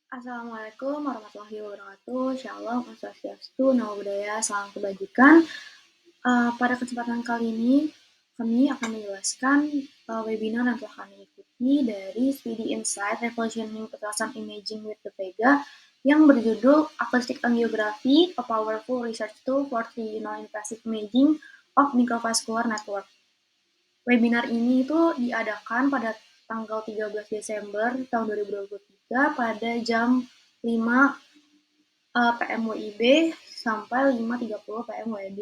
Assalamualaikum warahmatullahi wabarakatuh. Shalom, Om Swastiastu, Namo Buddhaya, Salam Kebajikan. Pada kesempatan kali ini, kami akan menjelaskan webinar yang telah kami ikuti dari Speedy Insight Revolutioning Ultrasound Imaging with the Vega yang berjudul Acoustic Angiography, a Powerful Research Tool for 3D Invasive Imaging of Microvascular Network. Webinar ini itu diadakan pada tanggal 13 Desember tahun 2023 pada jam 5 PM WIB sampai 5.30 PM WIB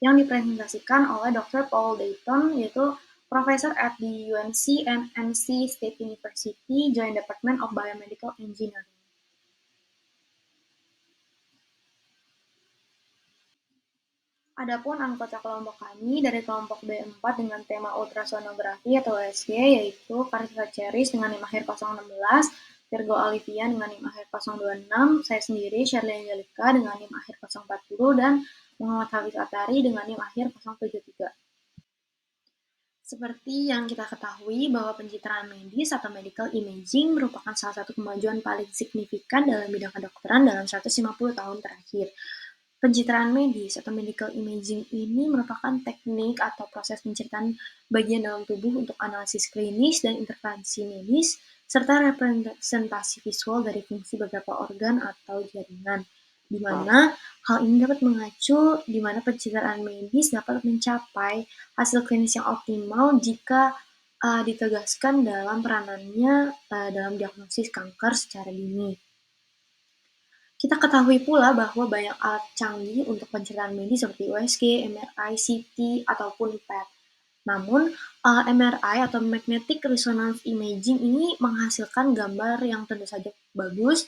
yang dipresentasikan oleh Dr. Paul Dayton, yaitu Professor at the UNC and NC State University Joint Department of Biomedical Engineering. Adapun anggota kelompok kami dari kelompok B4 dengan tema ultrasonografi atau USG yaitu Karissa Ceris dengan NIM akhir 016, Virgo Alivian dengan NIM akhir 026, saya sendiri Shirley Angelica dengan NIM akhir 040 dan Muhammad Hafiz Atari dengan NIM akhir 073. Seperti yang kita ketahui bahwa pencitraan medis atau medical imaging merupakan salah satu kemajuan paling signifikan dalam bidang kedokteran dalam 150 tahun terakhir. Pencitraan medis atau medical imaging ini merupakan teknik atau proses pencitraan bagian dalam tubuh untuk analisis klinis dan intervensi medis, serta representasi visual dari fungsi beberapa organ atau jaringan, di mana hal ini dapat mengacu di mana pencitraan medis dapat mencapai hasil klinis yang optimal jika ditegaskan dalam peranannya dalam diagnosis kanker secara dini. Kita ketahui pula bahwa banyak alat canggih untuk pencitraan medis seperti USG, MRI, CT, ataupun PET. Namun, MRI atau Magnetic Resonance Imaging ini menghasilkan gambar yang tentu saja bagus,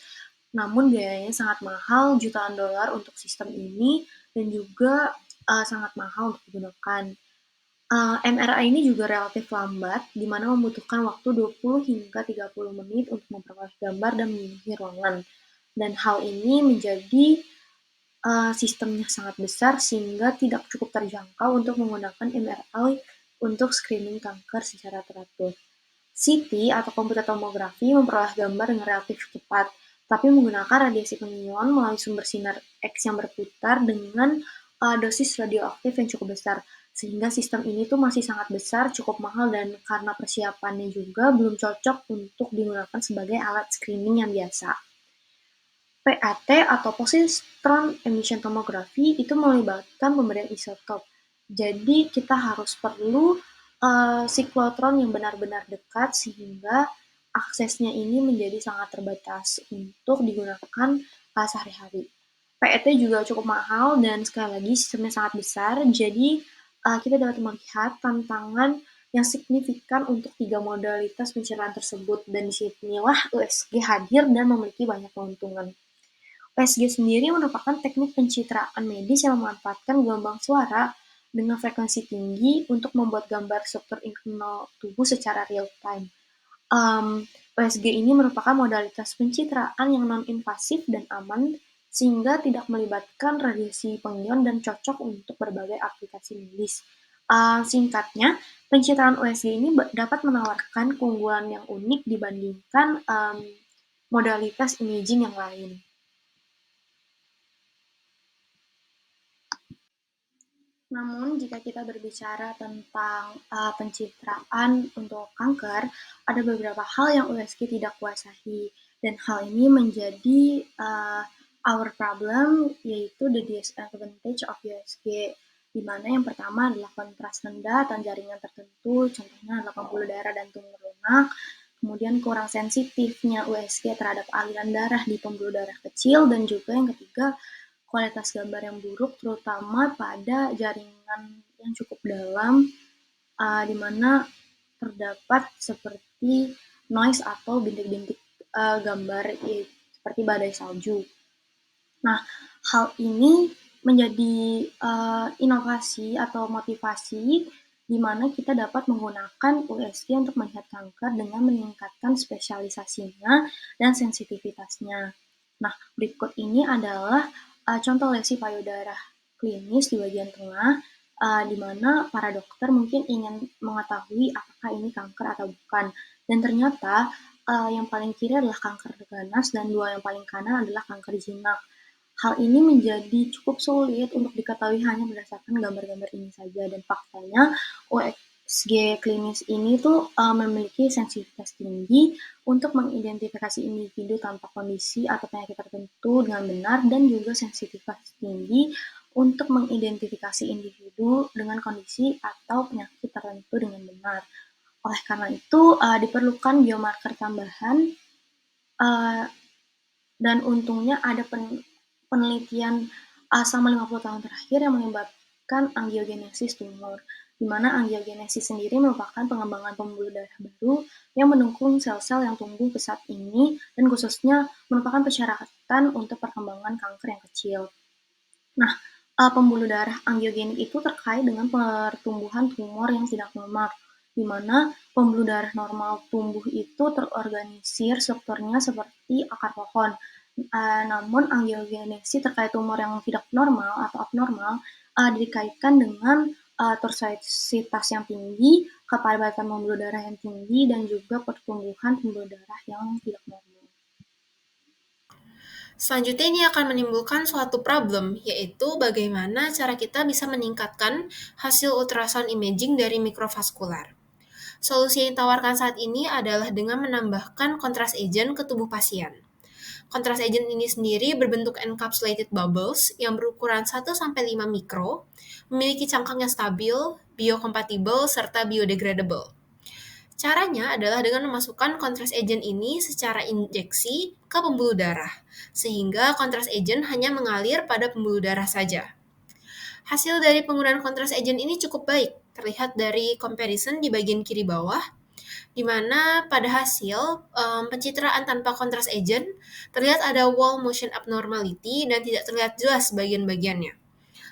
namun biayanya sangat mahal, jutaan dolar untuk sistem ini, dan juga sangat mahal untuk digunakan. MRI ini juga relatif lambat, di mana membutuhkan waktu 20 hingga 30 menit untuk memperoleh gambar dan memenuhi ruangan. Dan hal ini menjadi sistemnya sangat besar sehingga tidak cukup terjangkau untuk menggunakan MRI untuk screening kanker secara teratur. CT atau komputer tomografi memperoleh gambar dengan relatif cepat, tapi menggunakan radiasi pengionan melalui sumber sinar X yang berputar dengan dosis radioaktif yang cukup besar. Sehingga sistem ini tuh masih sangat besar, cukup mahal, dan karena persiapannya juga belum cocok untuk digunakan sebagai alat screening yang biasa. PET atau positron emission tomography itu melibatkan pemberian isotop. Jadi kita harus perlu siklotron yang benar-benar dekat sehingga aksesnya ini menjadi sangat terbatas untuk digunakan sehari-hari. PET juga cukup mahal dan sekali lagi sistemnya sangat besar, jadi kita dapat melihat tantangan yang signifikan untuk 3 modalitas pencitraan tersebut, dan disinilah USG hadir dan memiliki banyak keuntungan. USG sendiri merupakan teknik pencitraan medis yang memanfaatkan gelombang suara dengan frekuensi tinggi untuk membuat gambar struktur internal tubuh secara real time. USG ini merupakan modalitas pencitraan yang non-invasif dan aman, sehingga tidak melibatkan radiasi pengion dan cocok untuk berbagai aplikasi medis. Singkatnya, pencitraan USG ini dapat menawarkan keunggulan yang unik dibandingkan modalitas imaging yang lain. Namun, jika kita berbicara tentang pencitraan untuk kanker, ada beberapa hal yang USG tidak kuasai, dan hal ini menjadi our problem, yaitu the disadvantage of USG, di mana yang pertama adalah kontras rendah dan jaringan tertentu, contohnya adalah pembuluh darah dan tumor lunak, kemudian kurang sensitifnya USG terhadap aliran darah di pembuluh darah kecil, dan juga yang ketiga, kualitas gambar yang buruk, terutama pada jaringan yang cukup dalam, di mana terdapat seperti noise atau bintik-bintik gambar seperti badai salju. Nah, hal ini menjadi inovasi atau motivasi di mana kita dapat menggunakan USG untuk melihat kanker dengan meningkatkan spesialisasinya dan sensitivitasnya. Nah, berikut ini adalah contoh lesi payudara klinis di bagian tengah, di mana para dokter mungkin ingin mengetahui apakah ini kanker atau bukan. Dan ternyata yang paling kiri adalah kanker ganas dan dua yang paling kanan adalah kanker jinak. Hal ini menjadi cukup sulit untuk diketahui hanya berdasarkan gambar-gambar ini saja dan faktanya USG klinis ini tuh memiliki sensitivitas tinggi untuk mengidentifikasi individu tanpa kondisi atau penyakit tertentu dengan benar dan juga sensitivitas tinggi untuk mengidentifikasi individu dengan kondisi atau penyakit tertentu dengan benar. Oleh karena itu, diperlukan biomarker tambahan, uh, dan untungnya ada penelitian selama 50 tahun terakhir yang menyebabkan angiogenesis tumor, di mana angiogenesis sendiri merupakan pengembangan pembuluh darah baru yang mendukung sel-sel yang tumbuh pesat ini dan khususnya merupakan persyaratan untuk perkembangan kanker yang kecil. Nah, pembuluh darah angiogenik itu terkait dengan pertumbuhan tumor yang tidak normal, di mana pembuluh darah normal tumbuh itu terorganisir strukturnya seperti akar pohon. Namun angiogenesis terkait tumor yang tidak normal atau abnormal dikaitkan dengan torsisitas yang tinggi, kepadatan pembuluh darah yang tinggi, dan juga pertumbuhan pembuluh darah yang tidak normal. Selanjutnya ini akan menimbulkan suatu problem, yaitu bagaimana cara kita bisa meningkatkan hasil ultrasound imaging dari mikrovaskular. Solusi yang ditawarkan saat ini adalah dengan menambahkan kontras agent ke tubuh pasien. Kontras agent ini sendiri berbentuk encapsulated bubbles yang berukuran 1-5 mikro, memiliki cangkang yang stabil, biokompatibel, serta biodegradable. Caranya adalah dengan memasukkan kontras agent ini secara injeksi ke pembuluh darah, sehingga kontras agent hanya mengalir pada pembuluh darah saja. Hasil dari penggunaan kontras agent ini cukup baik, terlihat dari comparison di bagian kiri bawah, di mana pada hasil pencitraan tanpa kontras agent terlihat ada wall motion abnormality dan tidak terlihat jelas bagian-bagiannya.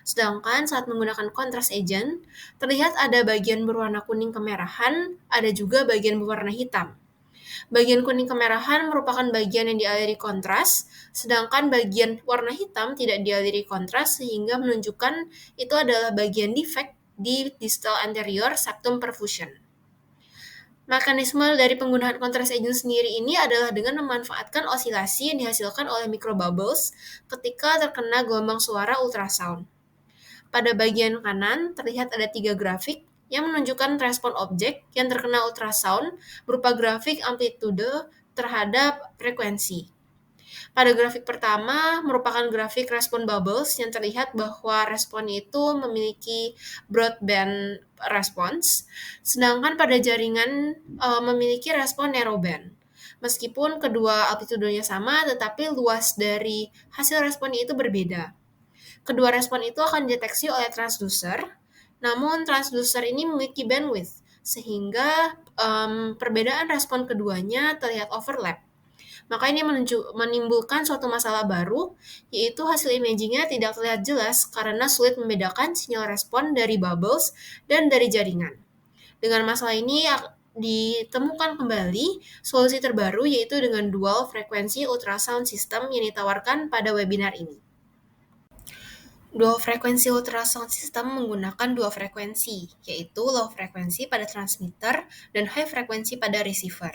Sedangkan saat menggunakan kontras agent, terlihat ada bagian berwarna kuning kemerahan, ada juga bagian berwarna hitam. Bagian kuning kemerahan merupakan bagian yang dialiri kontras, sedangkan bagian warna hitam tidak dialiri kontras sehingga menunjukkan itu adalah bagian defect di distal anterior septum perfusion. Mekanisme dari penggunaan kontras agent sendiri ini adalah dengan memanfaatkan osilasi yang dihasilkan oleh microbubbles ketika terkena gelombang suara ultrasound. Pada bagian kanan terlihat ada 3 grafik yang menunjukkan respon objek yang terkena ultrasound berupa grafik amplitude terhadap frekuensi. Pada grafik pertama merupakan grafik respon bubbles yang terlihat bahwa respon itu memiliki broadband response, sedangkan pada jaringan memiliki respon narrowband. Meskipun kedua amplitudenya sama, tetapi luas dari hasil respon itu berbeda. Kedua respon itu akan dideteksi oleh transducer, namun transducer ini memiliki bandwidth, sehingga perbedaan respon keduanya terlihat overlap. Maka ini menimbulkan suatu masalah baru, yaitu hasil imagingnya tidak terlihat jelas karena sulit membedakan sinyal respon dari bubbles dan dari jaringan. Dengan masalah ini ditemukan kembali solusi terbaru yaitu dengan dual frekuensi ultrasound system yang ditawarkan pada webinar ini. Dual frekuensi ultrasound system menggunakan dua frekuensi, yaitu low frekuensi pada transmitter dan high frekuensi pada receiver.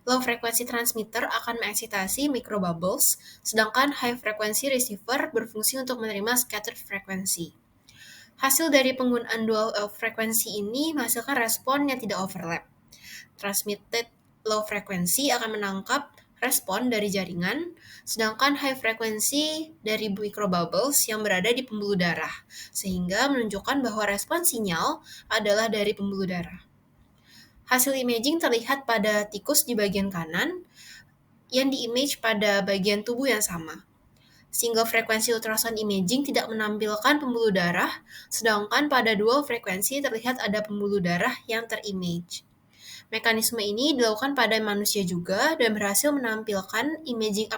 Low frekuensi transmitter akan mengeksitasi microbubbles, sedangkan high frekuensi receiver berfungsi untuk menerima scattered frekuensi. Hasil dari penggunaan dual frekuensi ini menghasilkan respon yang tidak overlap. Transmitted low frekuensi akan menangkap respon dari jaringan, sedangkan high frekuensi dari microbubbles yang berada di pembuluh darah, sehingga menunjukkan bahwa respon sinyal adalah dari pembuluh darah. Hasil imaging terlihat pada tikus di bagian kanan yang di-image pada bagian tubuh yang sama. Single frekuensi ultrasound imaging tidak menampilkan pembuluh darah, sedangkan pada dual frekuensi terlihat ada pembuluh darah yang terimage. Mekanisme ini dilakukan pada manusia juga dan berhasil menampilkan imaging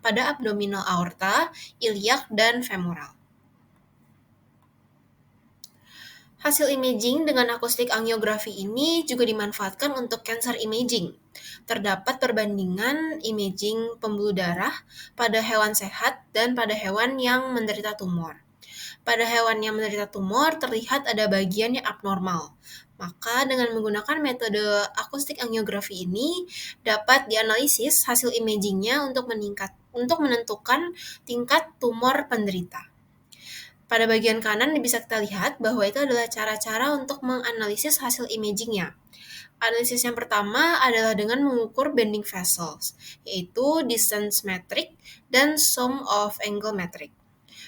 pada abdominal aorta, iliak, dan femoral. Hasil imaging dengan akustik angiografi ini juga dimanfaatkan untuk cancer imaging. Terdapat perbandingan imaging pembuluh darah pada hewan sehat dan pada hewan yang menderita tumor. Pada hewan yang menderita tumor terlihat ada bagian yang abnormal, Maka dengan menggunakan metode akustik angiografi ini dapat dianalisis hasil imagingnya untuk menentukan tingkat tumor penderita. Pada bagian kanan bisa kita lihat bahwa itu adalah cara-cara untuk menganalisis hasil imagingnya. Analisis yang pertama adalah dengan mengukur bending vessels, yaitu distance metric dan sum of angle metric.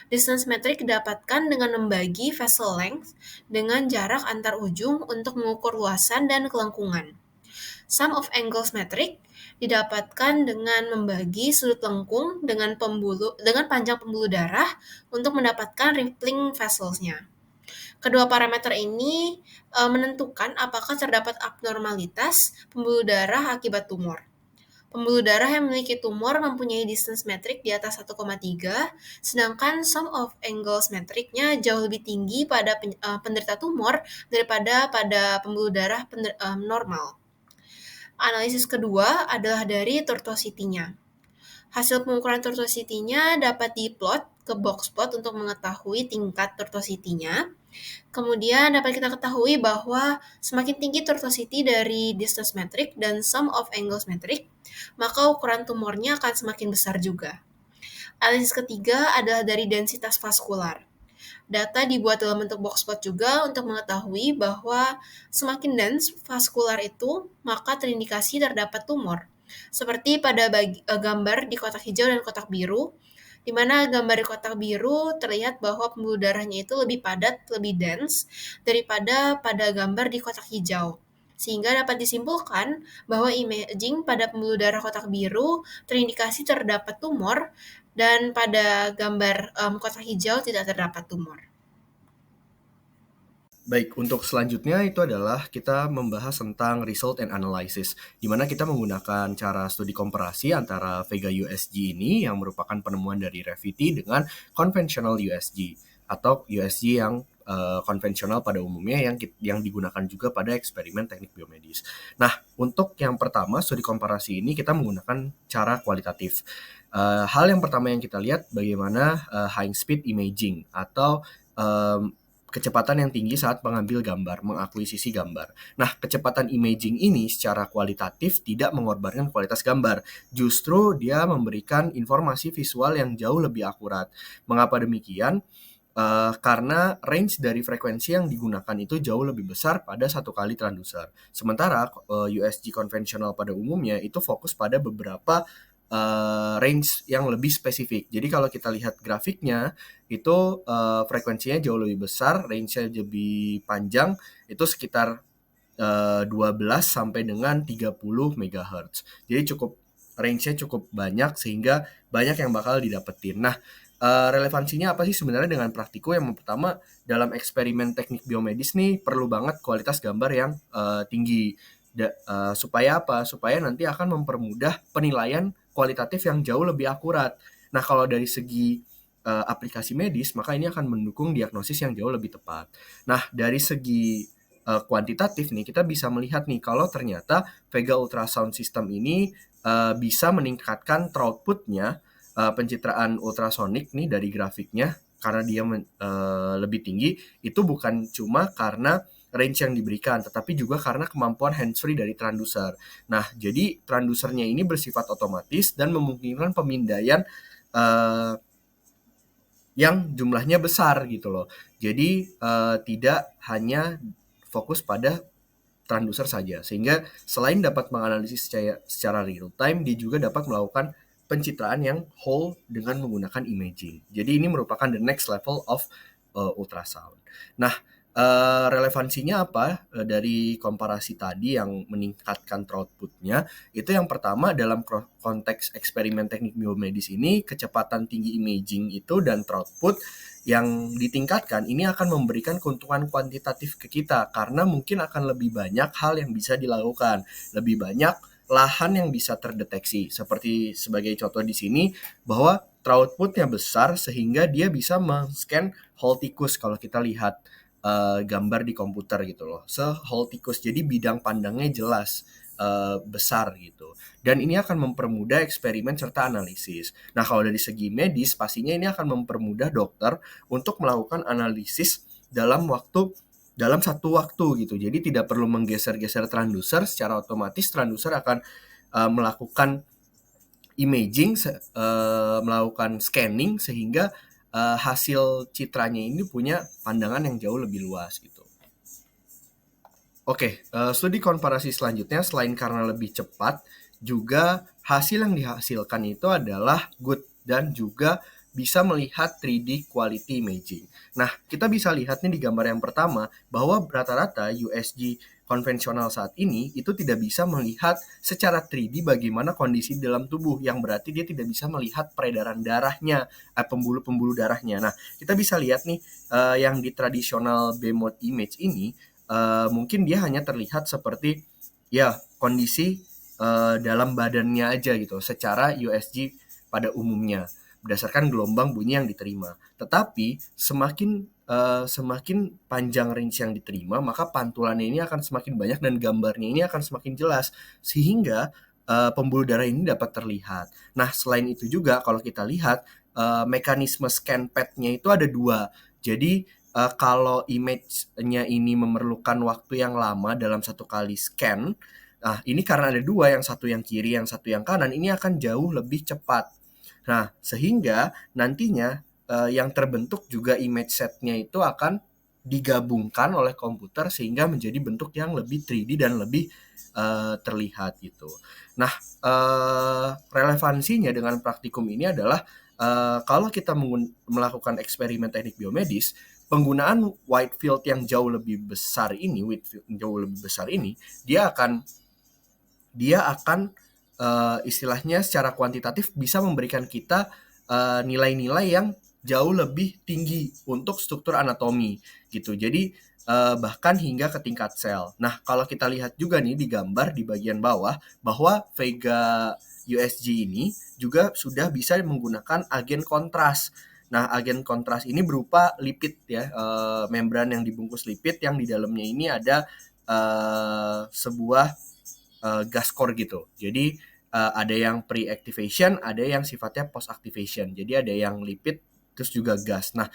Distance metric didapatkan dengan membagi vessel length dengan jarak antar ujung untuk mengukur luasan dan kelengkungan. Sum of angles metric didapatkan dengan membagi sudut lengkung dengan panjang pembuluh darah untuk mendapatkan rippling vessels-nya. Kedua parameter ini menentukan apakah terdapat abnormalitas pembuluh darah akibat tumor. Pembuluh darah yang memiliki tumor mempunyai distance metric di atas 1,3, sedangkan sum of angles metricnya jauh lebih tinggi pada penderita tumor daripada pada pembuluh darah normal. Analisis kedua adalah dari tortuosity-nya. Hasil pengukuran tortuosity-nya dapat diplot ke box plot untuk mengetahui tingkat tortuosity-nya. Kemudian dapat kita ketahui bahwa semakin tinggi tortuosity dari distance metric dan sum of angles metric, maka ukuran tumornya akan semakin besar juga. Analisis ketiga adalah dari densitas vaskular. Data dibuat dalam bentuk box plot juga untuk mengetahui bahwa semakin dense vaskular itu, maka terindikasi terdapat tumor. Seperti pada gambar di kotak hijau dan kotak biru, di mana gambar di kotak biru terlihat bahwa pembuluh darahnya itu lebih padat, lebih dense daripada pada gambar di kotak hijau. Sehingga dapat disimpulkan bahwa imaging pada pembuluh darah kotak biru terindikasi terdapat tumor dan pada gambar kotak hijau tidak terdapat tumor. Baik, untuk selanjutnya itu adalah kita membahas tentang result and analysis, di mana kita menggunakan cara studi komparasi antara Vega USG ini yang merupakan penemuan dari Revity dengan conventional USG atau USG yang konvensional pada umumnya yang digunakan juga pada eksperimen teknik biomedis. Nah, untuk yang pertama studi komparasi ini kita menggunakan cara kualitatif. Hal yang pertama yang kita lihat bagaimana high speed imaging atau kecepatan yang tinggi saat mengambil gambar, mengakuisisi gambar. Nah, kecepatan imaging ini secara kualitatif tidak mengorbankan kualitas gambar. Justru dia memberikan informasi visual yang jauh lebih akurat. Mengapa demikian? Karena range dari frekuensi yang digunakan itu jauh lebih besar pada satu kali transducer. Sementara USG konvensional pada umumnya itu fokus pada beberapa range yang lebih spesifik. Jadi kalau kita lihat grafiknya, itu frekuensinya jauh lebih besar, range-nya lebih panjang, itu sekitar 12 sampai dengan 30 MHz. Jadi range-nya cukup banyak sehingga banyak yang bakal didapetin. Nah, relevansinya apa sih sebenarnya dengan praktiko? Yang pertama, dalam eksperimen teknik biomedis nih perlu banget kualitas gambar yang tinggi. Supaya apa? Supaya nanti akan mempermudah penilaian kualitatif yang jauh lebih akurat. Nah, kalau dari segi aplikasi medis, maka ini akan mendukung diagnosis yang jauh lebih tepat. Nah, dari segi kuantitatif nih, kita bisa melihat nih kalau ternyata Vega Ultrasound System ini bisa meningkatkan throughput-nya, pencitraan ultrasonik nih dari grafiknya, karena dia lebih tinggi, itu bukan cuma karena range yang diberikan, tetapi juga karena kemampuan hands-free dari transducer. Nah, jadi transducernya ini bersifat otomatis dan memungkinkan pemindaian yang jumlahnya besar gitu loh. Jadi tidak hanya fokus pada transducer saja, sehingga selain dapat menganalisis secara real time, dia juga dapat melakukan pencitraan yang whole dengan menggunakan imaging. Jadi ini merupakan the next level of ultrasound. Nah, relevansinya apa dari komparasi tadi yang meningkatkan throughput-nya? Itu yang pertama, dalam konteks eksperimen teknik biomedis ini, kecepatan tinggi imaging itu dan throughput yang ditingkatkan ini akan memberikan keuntungan kuantitatif ke kita, karena mungkin akan lebih banyak hal yang bisa dilakukan, lebih banyak lahan yang bisa terdeteksi. Seperti sebagai contoh di sini, bahwa throughput-nya besar sehingga dia bisa men-scan whole tikus kalau kita lihat gambar di komputer gitu loh, whole tikus. Jadi bidang pandangnya jelas, besar gitu. Dan ini akan mempermudah eksperimen serta analisis. Nah, kalau dari segi medis, pastinya ini akan mempermudah dokter untuk melakukan analisis dalam waktu dalam satu waktu gitu. Jadi tidak perlu menggeser-geser transducer, secara otomatis transducer akan melakukan imaging, melakukan scanning sehingga hasil citranya ini punya pandangan yang jauh lebih luas gitu. Oke, studi komparasi selanjutnya selain karena lebih cepat, juga hasil yang dihasilkan itu adalah good dan juga bisa melihat 3D quality imaging. Nah, kita bisa lihat nih di gambar yang pertama bahwa rata-rata USG konvensional saat ini itu tidak bisa melihat secara 3D bagaimana kondisi dalam tubuh, yang berarti dia tidak bisa melihat peredaran darahnya, pembuluh-pembuluh darahnya. Nah, kita bisa lihat nih yang di tradisional B-mode image ini mungkin dia hanya terlihat seperti ya kondisi dalam badannya aja gitu secara USG pada umumnya berdasarkan gelombang bunyi yang diterima. Tetapi semakin panjang range yang diterima, maka pantulannya ini akan semakin banyak dan gambarnya ini akan semakin jelas sehingga pembuluh darah ini dapat terlihat. Nah, selain itu juga kalau kita lihat mekanisme scan pad-nya itu ada dua. Jadi kalau image-nya ini memerlukan waktu yang lama dalam satu kali scan, nah ini karena ada dua, yang satu yang kiri, yang satu yang kanan, ini akan jauh lebih cepat. Nah, sehingga nantinya yang terbentuk juga image setnya itu akan digabungkan oleh komputer sehingga menjadi bentuk yang lebih 3D dan lebih terlihat gitu. Nah, relevansinya dengan praktikum ini adalah kalau kita melakukan eksperimen teknik biomedis, penggunaan wide field yang jauh lebih besar ini, dia akan istilahnya secara kuantitatif bisa memberikan kita nilai-nilai yang jauh lebih tinggi untuk struktur anatomi gitu. Jadi bahkan hingga ke tingkat sel. Nah, kalau kita lihat juga nih di gambar di bagian bawah bahwa Vega USG ini juga sudah bisa menggunakan agen kontras. Nah, agen kontras ini berupa lipid ya, membran yang dibungkus lipid yang di dalamnya ini ada sebuah gas core gitu. Jadi ada yang pre-activation, ada yang sifatnya post-activation. Jadi ada yang lipid terus juga gas. Nah,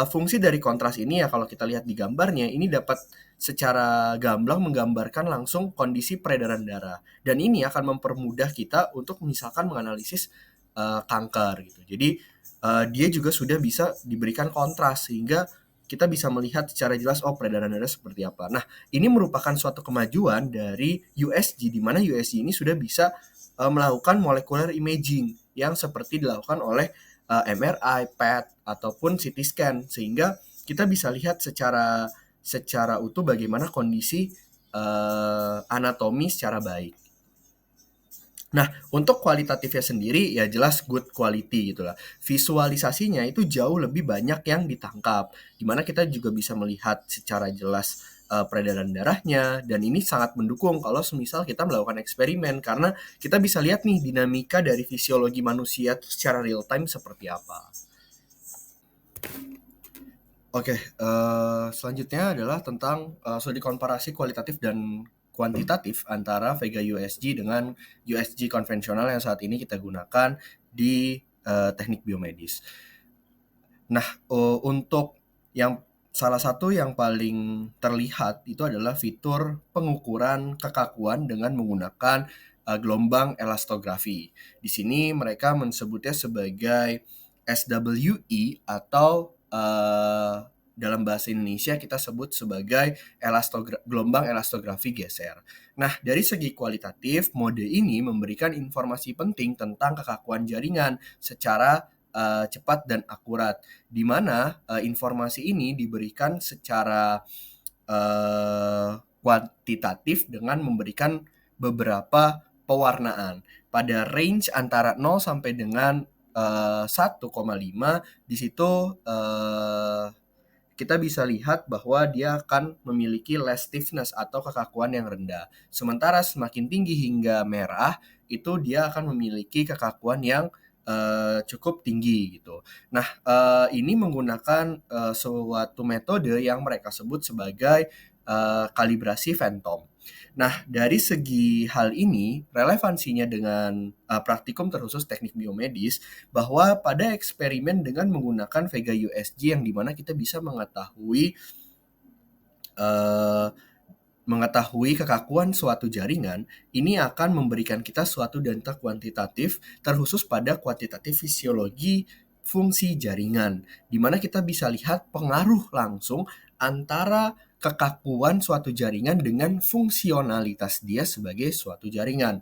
fungsi dari kontras ini ya kalau kita lihat di gambarnya ini dapat secara gamblang menggambarkan langsung kondisi peredaran darah. Dan ini akan mempermudah kita untuk misalkan menganalisis kanker gitu. Jadi dia juga sudah bisa diberikan kontras sehingga kita bisa melihat secara jelas peredaran darah seperti apa. Nah, ini merupakan suatu kemajuan dari USG di mana USG ini sudah bisa melakukan molecular imaging yang seperti dilakukan oleh MRI, PET ataupun CT scan sehingga kita bisa lihat secara utuh bagaimana kondisi anatomi secara baik. Nah, untuk kualitatifnya sendiri ya jelas good quality gitu lah. Visualisasinya itu jauh lebih banyak yang ditangkap, dimana kita juga bisa melihat secara jelas peredaran darahnya, dan ini sangat mendukung kalau semisal kita melakukan eksperimen karena kita bisa lihat nih dinamika dari fisiologi manusia secara real time seperti apa. Oke, selanjutnya adalah tentang studi komparasi kualitatif dan kuantitatif antara Vega USG dengan USG konvensional yang saat ini kita gunakan di teknik biomedis. Nah, untuk yang salah satu yang paling terlihat itu adalah fitur pengukuran kekakuan dengan menggunakan gelombang elastografi. Di sini mereka menyebutnya sebagai SWE atau dalam bahasa Indonesia kita sebut sebagai gelombang elastografi geser. Nah, dari segi kualitatif, mode ini memberikan informasi penting tentang kekakuan jaringan secara cepat dan akurat, di mana informasi ini diberikan secara kuantitatif dengan memberikan beberapa pewarnaan pada range antara 0 sampai dengan 1,5. Di situ kita bisa lihat bahwa dia akan memiliki less stiffness atau kekakuan yang rendah. Sementara semakin tinggi hingga merah, itu dia akan memiliki kekakuan yang cukup tinggi gitu. Nah, ini menggunakan suatu metode yang mereka sebut sebagai kalibrasi phantom. Nah, dari segi hal ini, relevansinya dengan praktikum terkhusus teknik biomedis, bahwa pada eksperimen dengan menggunakan Vega USG yang dimana kita bisa mengetahui eh, mengetahui kekakuan suatu jaringan, ini akan memberikan kita suatu data kuantitatif terkhusus pada kuantitatif fisiologi fungsi jaringan, di mana kita bisa lihat pengaruh langsung antara kekakuan suatu jaringan dengan fungsionalitas dia sebagai suatu jaringan.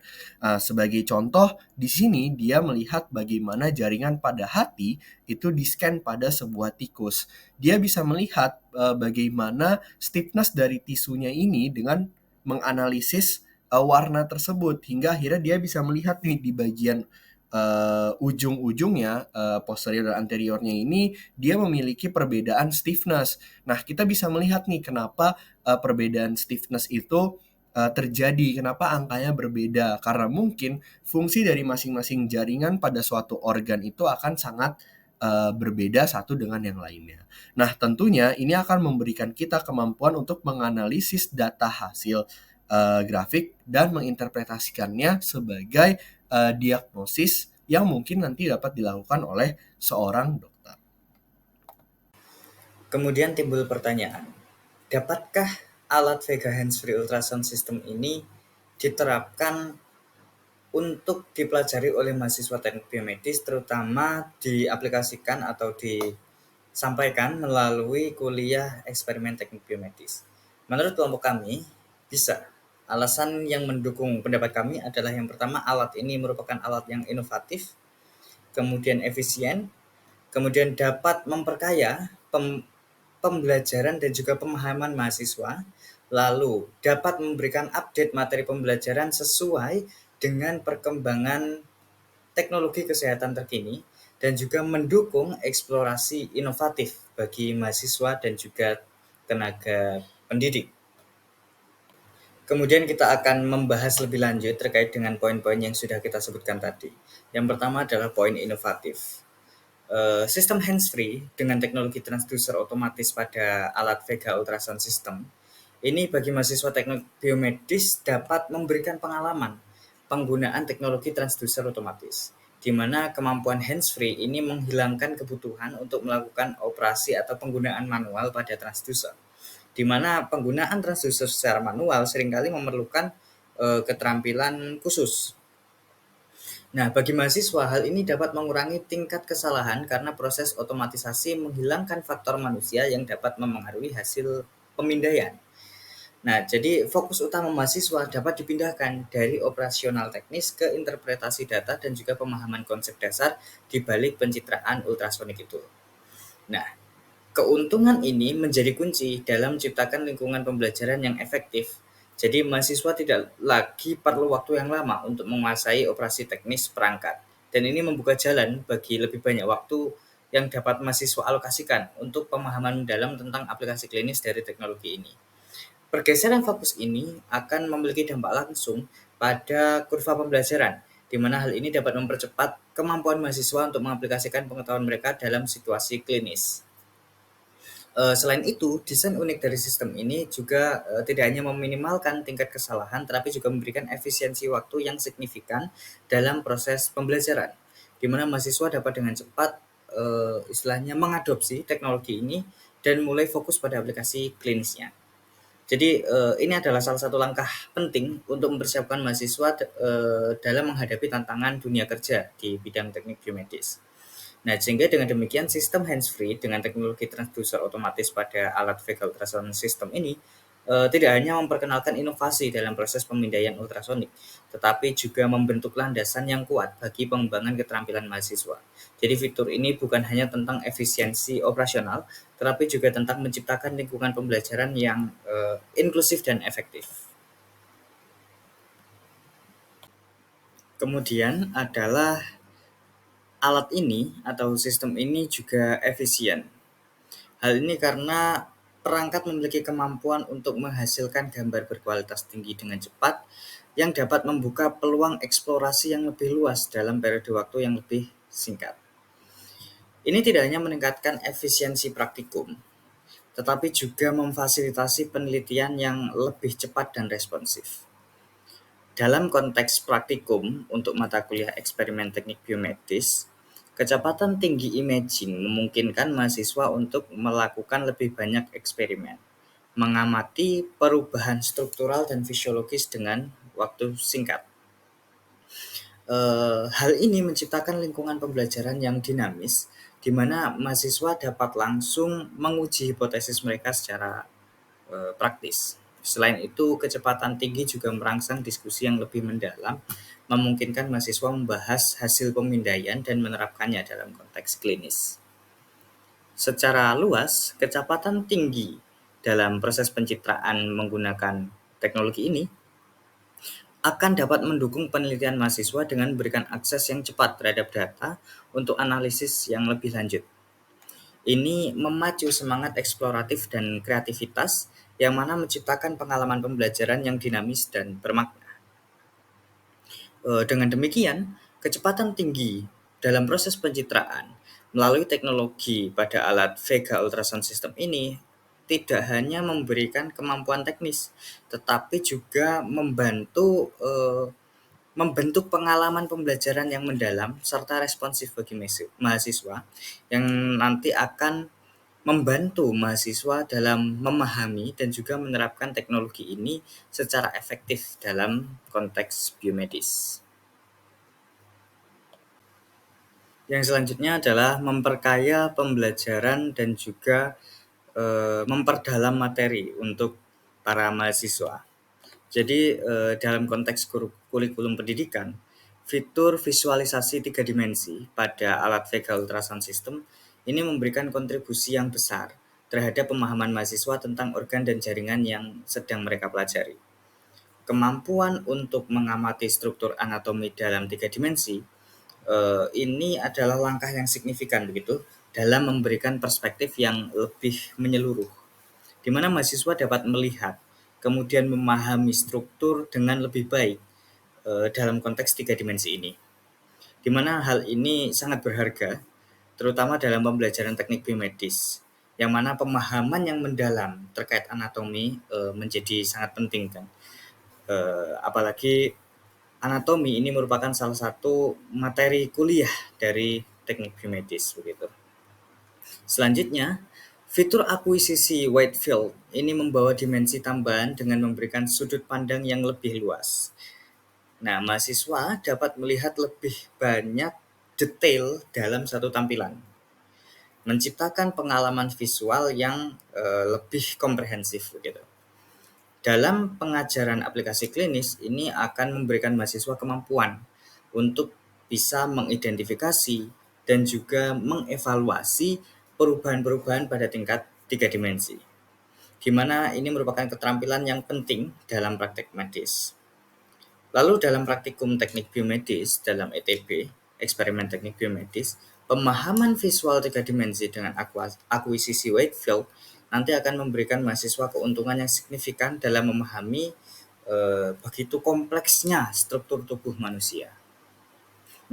Sebagai contoh, di sini dia melihat bagaimana jaringan pada hati itu di-scan pada sebuah tikus. Dia bisa melihat bagaimana stiffness dari tisunya ini dengan menganalisis warna tersebut hingga akhirnya dia bisa melihat nih di bagian ujung-ujungnya posterior dan anteriornya ini dia memiliki perbedaan stiffness. Nah, kita bisa melihat nih kenapa perbedaan stiffness itu terjadi, kenapa angkanya berbeda, karena mungkin fungsi dari masing-masing jaringan pada suatu organ itu akan sangat berbeda satu dengan yang lainnya. Nah, tentunya ini akan memberikan kita kemampuan untuk menganalisis data hasil grafik dan menginterpretasikannya sebagai diagnosis yang mungkin nanti dapat dilakukan oleh seorang dokter. Kemudian timbul pertanyaan, dapatkah alat Vega Hands-Free Ultrasound System ini diterapkan untuk dipelajari oleh mahasiswa teknik biomedis, terutama diaplikasikan atau disampaikan melalui kuliah eksperimen teknik biomedis? Menurut kelompok kami, bisa. Alasan yang mendukung pendapat kami adalah yang pertama, alat ini merupakan alat yang inovatif, kemudian efisien, kemudian dapat memperkaya pembelajaran dan juga pemahaman mahasiswa, lalu dapat memberikan update materi pembelajaran sesuai dengan perkembangan teknologi kesehatan terkini, dan juga mendukung eksplorasi inovatif bagi mahasiswa dan juga tenaga pendidik. Kemudian kita akan membahas lebih lanjut terkait dengan poin-poin yang sudah kita sebutkan tadi. Yang pertama adalah poin inovatif. Sistem hands-free dengan teknologi transducer otomatis pada alat Vega Ultrasound System ini bagi mahasiswa teknik biomedis dapat memberikan pengalaman penggunaan teknologi transducer otomatis, di mana kemampuan hands-free ini menghilangkan kebutuhan untuk melakukan operasi atau penggunaan manual pada transducer, di mana penggunaan transducer secara manual seringkali memerlukan keterampilan khusus. Nah, bagi mahasiswa, hal ini dapat mengurangi tingkat kesalahan karena proses otomatisasi menghilangkan faktor manusia yang dapat memengaruhi hasil pemindaian. Nah, jadi fokus utama mahasiswa dapat dipindahkan dari operasional teknis ke interpretasi data dan juga pemahaman konsep dasar di balik pencitraan ultrasonik itu. Nah, keuntungan ini menjadi kunci dalam menciptakan lingkungan pembelajaran yang efektif. Jadi mahasiswa tidak lagi perlu waktu yang lama untuk menguasai operasi teknis perangkat. Dan ini membuka jalan bagi lebih banyak waktu yang dapat mahasiswa alokasikan untuk pemahaman mendalam tentang aplikasi klinis dari teknologi ini. Pergeseran fokus ini akan memiliki dampak langsung pada kurva pembelajaran, di mana hal ini dapat mempercepat kemampuan mahasiswa untuk mengaplikasikan pengetahuan mereka dalam situasi klinis. Selain itu, desain unik dari sistem ini juga tidak hanya meminimalkan tingkat kesalahan, tetapi juga memberikan efisiensi waktu yang signifikan dalam proses pembelajaran, di mana mahasiswa dapat dengan cepat istilahnya mengadopsi teknologi ini dan mulai fokus pada aplikasi klinisnya. Jadi ini adalah salah satu langkah penting untuk mempersiapkan mahasiswa dalam menghadapi tantangan dunia kerja di bidang teknik biomedis. Nah, sehingga dengan demikian sistem hands-free dengan teknologi transducer otomatis pada alat Vega Ultrasound System ini tidak hanya memperkenalkan inovasi dalam proses pemindaian ultrasonik, tetapi juga membentuk landasan yang kuat bagi pengembangan keterampilan mahasiswa. Jadi fitur ini bukan hanya tentang efisiensi operasional, tetapi juga tentang menciptakan lingkungan pembelajaran yang inklusif dan efektif. Kemudian adalah alat ini atau sistem ini juga efisien. Hal ini karena perangkat memiliki kemampuan untuk menghasilkan gambar berkualitas tinggi dengan cepat yang dapat membuka peluang eksplorasi yang lebih luas dalam periode waktu yang lebih singkat. Ini tidak hanya meningkatkan efisiensi praktikum, tetapi juga memfasilitasi penelitian yang lebih cepat dan responsif. Dalam konteks praktikum untuk mata kuliah eksperimen teknik biomedis, kecepatan tinggi imaging memungkinkan mahasiswa untuk melakukan lebih banyak eksperimen, mengamati perubahan struktural dan fisiologis dengan waktu singkat. Hal ini menciptakan lingkungan pembelajaran yang dinamis, di mana mahasiswa dapat langsung menguji hipotesis mereka secara praktis. Selain itu, kecepatan tinggi juga merangsang diskusi yang lebih mendalam, memungkinkan mahasiswa membahas hasil pemindaian dan menerapkannya dalam konteks klinis. Secara luas, kecepatan tinggi dalam proses pencitraan menggunakan teknologi ini akan dapat mendukung penelitian mahasiswa dengan memberikan akses yang cepat terhadap data untuk analisis yang lebih lanjut. Ini memacu semangat eksploratif dan kreativitas yang mana menciptakan pengalaman pembelajaran yang dinamis dan bermakna. Dengan demikian, kecepatan tinggi dalam proses pencitraan melalui teknologi pada alat Vega Ultrasound System ini tidak hanya memberikan kemampuan teknis, tetapi juga membentuk pengalaman pembelajaran yang mendalam serta responsif bagi mahasiswa yang nanti akan membantu mahasiswa dalam memahami dan juga menerapkan teknologi ini secara efektif dalam konteks biomedis. Yang selanjutnya adalah memperkaya pembelajaran dan juga memperdalam materi untuk para mahasiswa. Jadi dalam konteks kurikulum pendidikan, fitur visualisasi 3 dimensi pada alat Vega Ultrasound System ini memberikan kontribusi yang besar terhadap pemahaman mahasiswa tentang organ dan jaringan yang sedang mereka pelajari. Kemampuan untuk mengamati struktur anatomi dalam 3 dimensi ini adalah langkah yang signifikan begitu dalam memberikan perspektif yang lebih menyeluruh, di mana mahasiswa dapat melihat kemudian memahami struktur dengan lebih baik dalam konteks 3 dimensi ini. Di mana hal ini sangat berharga, terutama dalam pembelajaran teknik biomedis, yang mana pemahaman yang mendalam terkait anatomi menjadi sangat penting kan. Apalagi anatomi ini merupakan salah satu materi kuliah dari teknik biomedis begitu. Selanjutnya, fitur akuisisi wide field ini membawa dimensi tambahan dengan memberikan sudut pandang yang lebih luas. Nah, mahasiswa dapat melihat lebih banyak detail dalam satu tampilan, menciptakan pengalaman visual yang lebih komprehensif begitu. Dalam pengajaran aplikasi klinis, ini akan memberikan mahasiswa kemampuan untuk bisa mengidentifikasi dan juga mengevaluasi perubahan-perubahan pada tingkat 3 dimensi, di mana ini merupakan keterampilan yang penting dalam praktek medis. Lalu dalam praktikum teknik biomedis dalam ETB, eksperimen teknik biomedis, pemahaman visual 3 dimensi dengan akuisisi wide field nanti akan memberikan mahasiswa keuntungan yang signifikan dalam memahami begitu kompleksnya struktur tubuh manusia.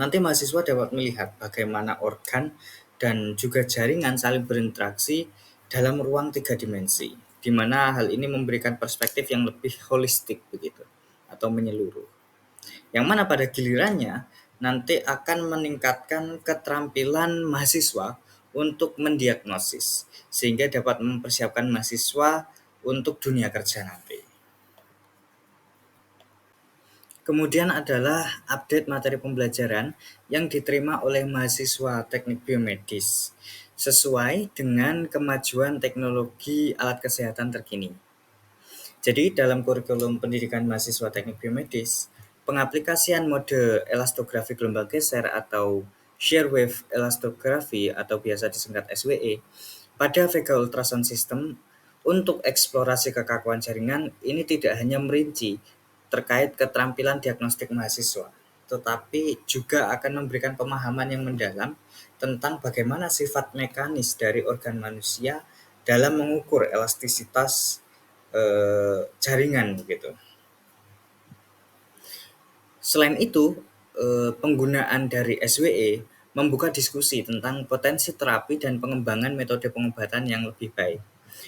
Nanti mahasiswa dapat melihat bagaimana organ dan juga jaringan saling berinteraksi dalam ruang 3 dimensi, di mana hal ini memberikan perspektif yang lebih holistik begitu atau menyeluruh. Yang mana pada gilirannya nanti akan meningkatkan keterampilan mahasiswa untuk mendiagnosis, sehingga dapat mempersiapkan mahasiswa untuk dunia kerja nanti. Kemudian adalah update materi pembelajaran yang diterima oleh mahasiswa teknik biomedis sesuai dengan kemajuan teknologi alat kesehatan terkini. Jadi dalam kurikulum pendidikan mahasiswa teknik biomedis, pengaplikasian mode elastografi gelombang geser atau shear wave elastography atau biasa disingkat SWE pada Vega Ultrasound System untuk eksplorasi kekakuan jaringan ini tidak hanya merinci terkait keterampilan diagnostik mahasiswa, tetapi juga akan memberikan pemahaman yang mendalam tentang bagaimana sifat mekanis dari organ manusia dalam mengukur elastisitas jaringan begitu. Selain itu, penggunaan dari SWE membuka diskusi tentang potensi terapi dan pengembangan metode pengobatan yang lebih baik,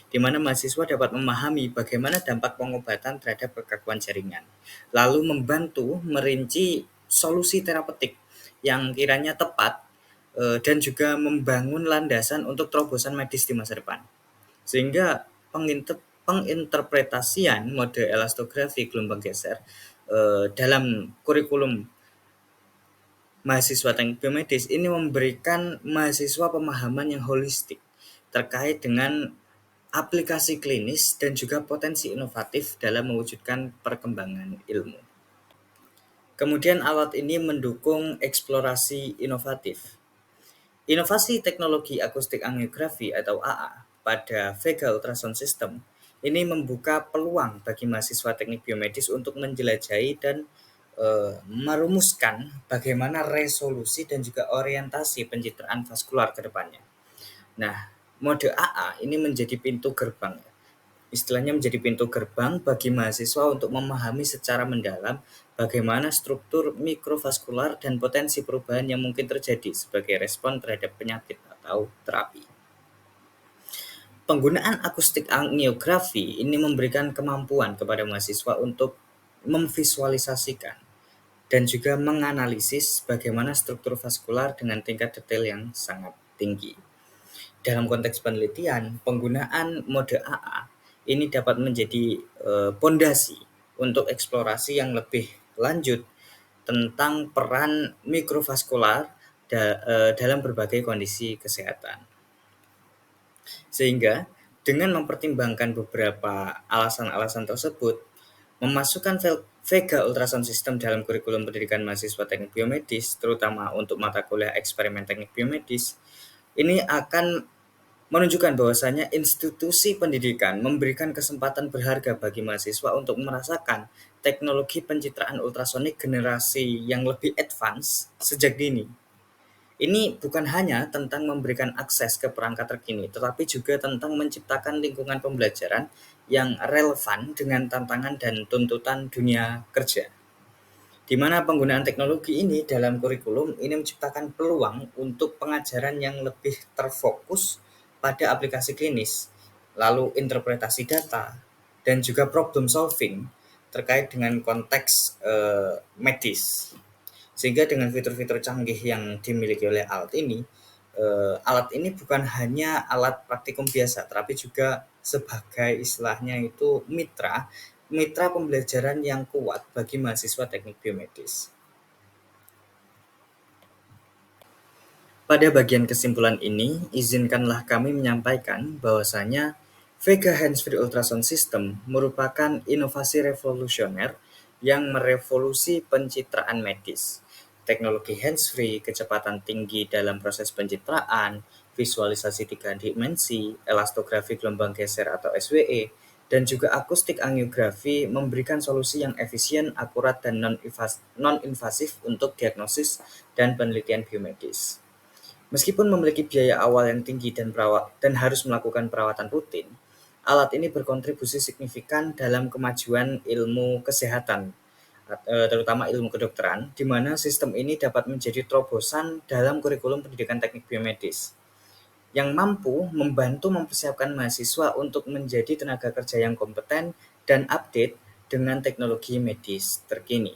di mana mahasiswa dapat memahami bagaimana dampak pengobatan terhadap kekakuan jaringan, lalu membantu merinci solusi terapeutik yang kiranya tepat dan juga membangun landasan untuk terobosan medis di masa depan. Sehingga penginterpretasian mode elastografi gelombang geser dalam kurikulum mahasiswa teknik biomedis ini memberikan mahasiswa pemahaman yang holistik terkait dengan aplikasi klinis dan juga potensi inovatif dalam mewujudkan perkembangan ilmu. Kemudian alat ini mendukung eksplorasi inovatif. Inovasi teknologi akustik angiografi atau AA pada Vega Ultrasound System ini membuka peluang bagi mahasiswa teknik biomedis untuk menjelajahi dan merumuskan bagaimana resolusi dan juga orientasi pencitraan vaskular ke depannya. Nah, mode AA ini menjadi pintu gerbang, istilahnya menjadi pintu gerbang bagi mahasiswa untuk memahami secara mendalam bagaimana struktur mikrovaskular dan potensi perubahan yang mungkin terjadi sebagai respon terhadap penyakit atau terapi. Penggunaan akustik angiografi ini memberikan kemampuan kepada mahasiswa untuk memvisualisasikan dan juga menganalisis bagaimana struktur vaskular dengan tingkat detail yang sangat tinggi. Dalam konteks penelitian, penggunaan mode AA ini dapat menjadi pondasi untuk eksplorasi yang lebih lanjut tentang peran mikrovaskular dalam berbagai kondisi kesehatan. Sehingga dengan mempertimbangkan beberapa alasan-alasan tersebut, memasukkan Vega Ultrasound System dalam kurikulum pendidikan mahasiswa teknik biomedis, terutama untuk mata kuliah eksperimen teknik biomedis, ini akan menunjukkan bahwasanya institusi pendidikan memberikan kesempatan berharga bagi mahasiswa untuk merasakan teknologi pencitraan ultrasonik generasi yang lebih advance sejak dini. Ini bukan hanya tentang memberikan akses ke perangkat terkini, tetapi juga tentang menciptakan lingkungan pembelajaran yang relevan dengan tantangan dan tuntutan dunia kerja. Di mana penggunaan teknologi ini dalam kurikulum ini menciptakan peluang untuk pengajaran yang lebih terfokus pada aplikasi klinis, lalu interpretasi data, dan juga problem solving terkait dengan konteks medis. Sehingga dengan fitur-fitur canggih yang dimiliki oleh alat ini bukan hanya alat praktikum biasa, tapi juga sebagai istilahnya itu mitra pembelajaran yang kuat bagi mahasiswa teknik biomedis. Pada bagian kesimpulan ini, izinkanlah kami menyampaikan bahwasanya Vega Hands-Free Ultrasound System merupakan inovasi revolusioner yang merevolusi pencitraan medis. Teknologi hands-free, kecepatan tinggi dalam proses pencitraan, visualisasi 3 dimensi, elastografi gelombang geser atau SWE, dan juga akustik angiografi memberikan solusi yang efisien, akurat, dan non-invasif untuk diagnosis dan penelitian biomedis. Meskipun memiliki biaya awal yang tinggi dan harus melakukan perawatan rutin, alat ini berkontribusi signifikan dalam kemajuan ilmu kesehatan, terutama ilmu kedokteran, di mana sistem ini dapat menjadi terobosan dalam kurikulum pendidikan teknik biomedis, yang mampu membantu mempersiapkan mahasiswa untuk menjadi tenaga kerja yang kompeten dan update dengan teknologi medis terkini.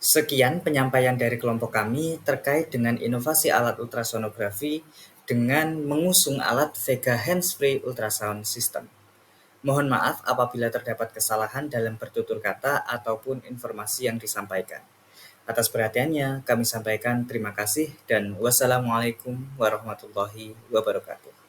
Sekian penyampaian dari kelompok kami terkait dengan inovasi alat ultrasonografi dengan mengusung alat Vega Hands-Free Ultrasound System. Mohon maaf apabila terdapat kesalahan dalam bertutur kata ataupun informasi yang disampaikan. Atas perhatiannya, kami sampaikan terima kasih dan wassalamualaikum warahmatullahi wabarakatuh.